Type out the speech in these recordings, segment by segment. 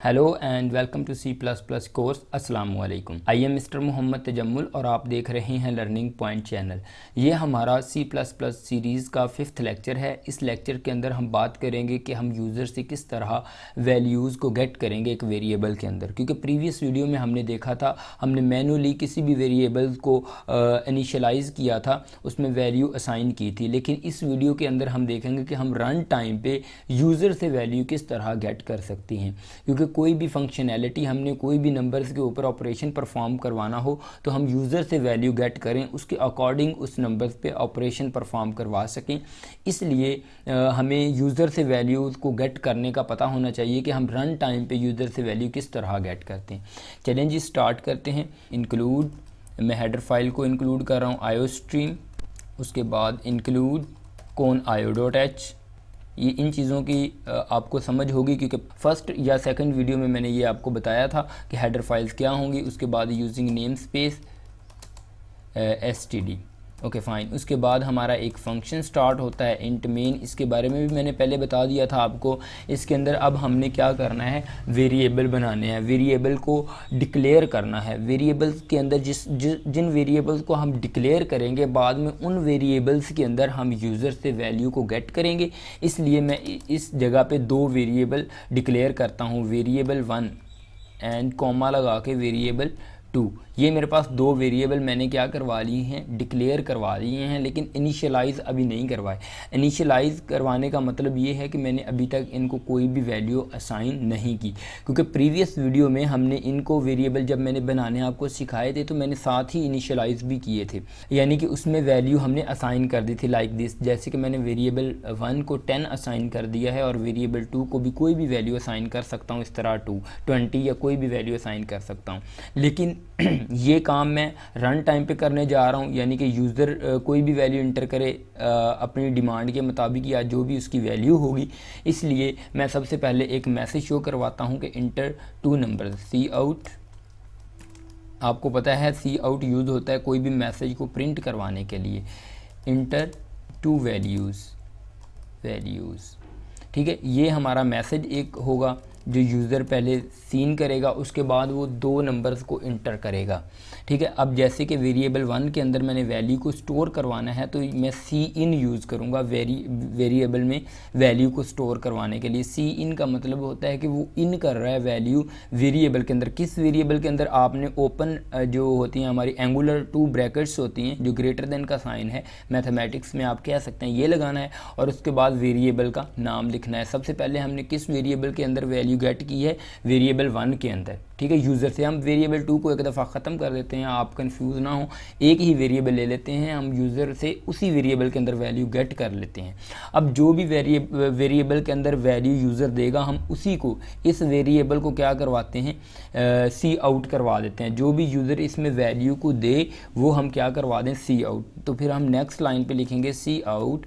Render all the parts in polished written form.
Hello and welcome to C++ course. अस्सलाम वालेकुम। I am mister Mohammad Tajammul और आप देख रहे हैं लर्निंग पॉइंट चैनल। ये हमारा C++ सीरीज़ का 5th लेक्चर है। इस लेक्चर के अंदर हम बात करेंगे कि हम यूज़र से किस तरह वैल्यूज़ को गेट करेंगे एक वेरिएबल के अंदर, क्योंकि प्रीवियस वीडियो में हमने देखा था, हमने मैनुअली किसी भी वेरिएबल को इनिशियलाइज़ किया था, उसमें वैल्यू असाइन की थी। लेकिन इस वीडियो के अंदर हम देखेंगे कि हम रन टाइम पे यूज़र से वैल्यू किस तरह गेट कर सकते हैं, क्योंकि कोई भी फंक्शनैलिटी हमने कोई भी नंबर्स के ऊपर ऑपरेशन परफॉर्म करवाना हो तो हम यूज़र से वैल्यू गेट करें, उसके अकॉर्डिंग उस नंबर्स पे ऑपरेशन परफॉर्म करवा सकें। इसलिए हमें यूज़र से वैल्यूज़ को गेट करने का पता होना चाहिए कि हम रन टाइम पे यूज़र से वैल्यू किस तरह गेट करते हैं। चलें जी, स्टार्ट करते हैं। इंक्लूड, मैं हेडर फाइल को इंक्लूड कर रहा हूँ आईओस्ट्रीम, उसके बाद इंक्लूड कौन io.h। ये इन चीज़ों की आपको समझ होगी, क्योंकि फर्स्ट या सेकंड वीडियो में मैंने ये आपको बताया था कि हेडर फाइल्स क्या होंगी। उसके बाद using name space std, okay fine. उसके बाद हमारा एक फ़ंक्शन स्टार्ट होता है इंट मेन। इसके बारे में भी मैंने पहले बता दिया था आपको। इसके अंदर अब हमने क्या करना है, वेरिएबल बनाने हैं, वेरिएबल को डिक्लेयर करना है। वेरिएबल्स के अंदर जिन वेरिएबल्स को हम डिक्लेयर करेंगे, बाद में उन वेरिएबल्स के अंदर हम यूज़र से वैल्यू को गेट करेंगे। इसलिए मैं इस जगह पे दो वेरिएबल डिक्लेयर करता हूँ, वेरिएबल 1 एंड कॉमा लगा के वेरिएबल 2। ये मेरे पास दो वेरिएबल मैंने क्या करवा लिए हैं, डिक्लेयर करवा लिए हैं, लेकिन इनिशियलाइज़ अभी नहीं करवाए। इनिशियलाइज़ करवाने का मतलब ये है कि मैंने अभी तक इनको कोई भी वैल्यू असाइन नहीं की, क्योंकि प्रीवियस वीडियो में हमने इनको वेरिएबल जब मैंने बनाने आपको सिखाए थे तो मैंने साथ ही इनिशियलाइज़ भी किए थे, यानी कि उसमें वैल्यू हमने असाइन कर दी थी लाइक दिस। जैसे कि मैंने वेरिएबल 1 को 10 असाइन कर दिया है और वेरिएबल 2 को भी कोई भी वैल्यू असाइन कर सकता हूँ, इस तरह 20 या कोई भी वैल्यू असाइन कर सकता हूँ। लेकिन ये काम मैं रन टाइम पे करने जा रहा हूँ, यानी कि यूज़र कोई भी वैल्यू इंटर करे अपनी डिमांड के मुताबिक या जो भी उसकी वैल्यू होगी। इसलिए मैं सबसे पहले एक मैसेज शो करवाता हूँ कि इंटर 2 नंबर सी आउट। आपको पता है सी आउट यूज़ होता है कोई भी मैसेज को प्रिंट करवाने के लिए। इंटर 2 वैल्यूज़, ठीक है। ये हमारा मैसेज एक होगा जो यूज़र पहले सीन करेगा, उसके बाद वो दो नंबर्स को इंटर करेगा, ठीक है। अब जैसे कि वेरिएबल 1 के अंदर मैंने वैल्यू को स्टोर करवाना है तो मैं सी इन यूज़ करूँगा वेरिएबल में वैल्यू को स्टोर करवाने के लिए। सी इन का मतलब होता है कि वो इन कर रहा है वैल्यू वेरिएबल के अंदर। किस वेरिएबल के अंदर? आपने ओपन जो होती हैं हमारी एंगुलर 2 ब्रैकेट्स होती हैं, जो ग्रेटर देन का साइन है मैथमेटिक्स में आप कह सकते हैं, ये लगाना है और उसके बाद वेरिएबल का नाम लिखना है। सबसे पहले हमने किस वेरिएबल के अंदर वैल्यू गेट की है, वेरिएबल 1 के अंदर, ठीक है। यूज़र से हम वेरिएबल 2 को एक दफ़ा ख़त्म कर देते हैं, आप कंफ्यूज ना हो, एक ही वेरिएबल ले लेते हैं हम, यूज़र से उसी वेरिएबल के अंदर वैल्यू गेट कर लेते हैं। अब जो भी वेरिएबल के अंदर वैल्यू यूज़र देगा, हम उसी को इस वेरिएबल को क्या करवाते हैं, सी आउट करवा देते हैं। जो भी यूज़र इसमें वैल्यू को दे वो हम क्या करवा दें, सी आउट। तो फिर हम नेक्स्ट लाइन पे लिखेंगे सी आउट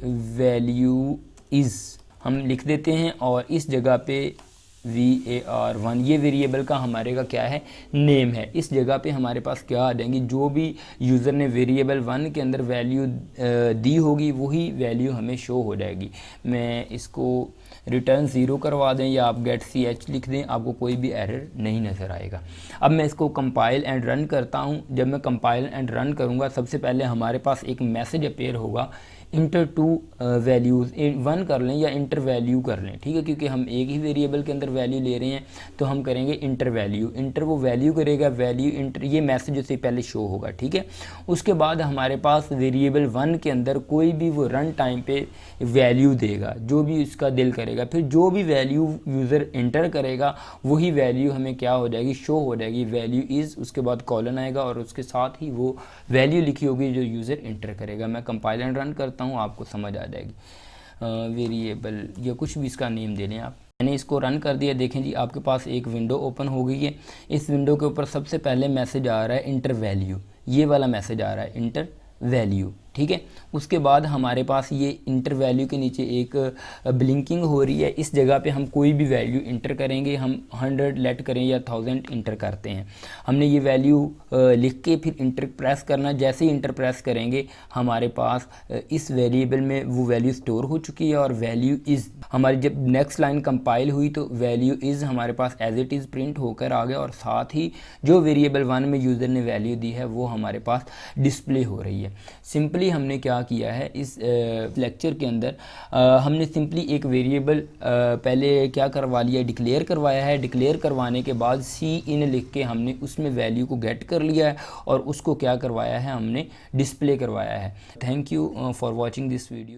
वैल्यू इज़, हम लिख देते हैं और इस जगह पे var1, ये वेरिएबल का हमारे का क्या है, नेम है। इस जगह पे हमारे पास क्या आ जाएंगी, जो भी यूज़र ने वेरिएबल 1 के अंदर वैल्यू दी होगी वही वैल्यू हमें शो हो जाएगी। मैं इसको रिटर्न 0 करवा दें या आप गेट ch लिख दें, आपको कोई भी एरर नहीं नज़र आएगा। अब मैं इसको कंपाइल एंड रन करता हूँ। जब मैं कंपाइल एंड रन करूँगा, सबसे पहले हमारे पास एक मैसेज अपेयर होगा, इंटर 2 वैल्यूज़ 1 कर लें या इंटर वैल्यू कर लें, ठीक है, क्योंकि हम एक ही वेरिएबल के अंदर वैल्यू ले रहे हैं तो हम करेंगे इंटर वैल्यू। इंटर वो वैल्यू करेगा, वैल्यू इंटर, ये मैसेज उससे पहले शो होगा, ठीक है। उसके बाद हमारे पास वेरिएबल 1 के अंदर कोई भी वो रन टाइम पे वैल्यू देगा, जो भी उसका दिल करेगा। फिर जो भी वैल्यू यूज़र इंटर करेगा वही वैल्यू हमें क्या हो जाएगी, शो हो जाएगी, वैल्यू इज़, उसके बाद कॉलन आएगा और उसके साथ ही वो वैल्यू लिखी होगी जो यूज़र इंटर करेगा। मैं कंपाइल एंड रन करता हूँ, आपको समझ आ जाएगी। वेरिएबल या कुछ भी इसका नेम दे लें आप। मैंने इसको रन कर दिया। देखें जी, आपके पास एक विंडो ओपन हो गई है। इस विंडो के ऊपर सबसे पहले मैसेज आ रहा है इंटर वैल्यू, ये वाला मैसेज आ रहा है इंटर वैल्यू, ठीक है। उसके बाद हमारे पास ये इंटर वैल्यू के नीचे एक ब्लिंकिंग हो रही है, इस जगह पे हम कोई भी वैल्यू इंटर करेंगे, हम 100 लेट करें या 1000 इंटर करते हैं। हमने ये वैल्यू लिख के फिर इंटर प्रेस करना, जैसे ही इंटर प्रेस करेंगे हमारे पास इस वेरिएबल में वो वैल्यू स्टोर हो चुकी है और वैल्यू इज़ हमारी जब नेक्स्ट लाइन कंपाइल हुई तो वैल्यू इज़ हमारे पास एज इट इज़ प्रिंट होकर आ गया और साथ ही जो वेरिएबल 1 में यूज़र ने वैल्यू दी है वो हमारे पास डिस्प्ले हो रही है। सिंपली हमने क्या किया है इस लेक्चर के अंदर, हमने सिंपली एक वेरिएबल पहले क्या करवा लिया, डिक्लेयर करवाया है। डिक्लेयर करवाने के बाद सी इन लिख के हमने उसमें वैल्यू को गेट कर लिया है और उसको क्या करवाया है, हमने डिस्प्ले करवाया है। Thank you for watching this video.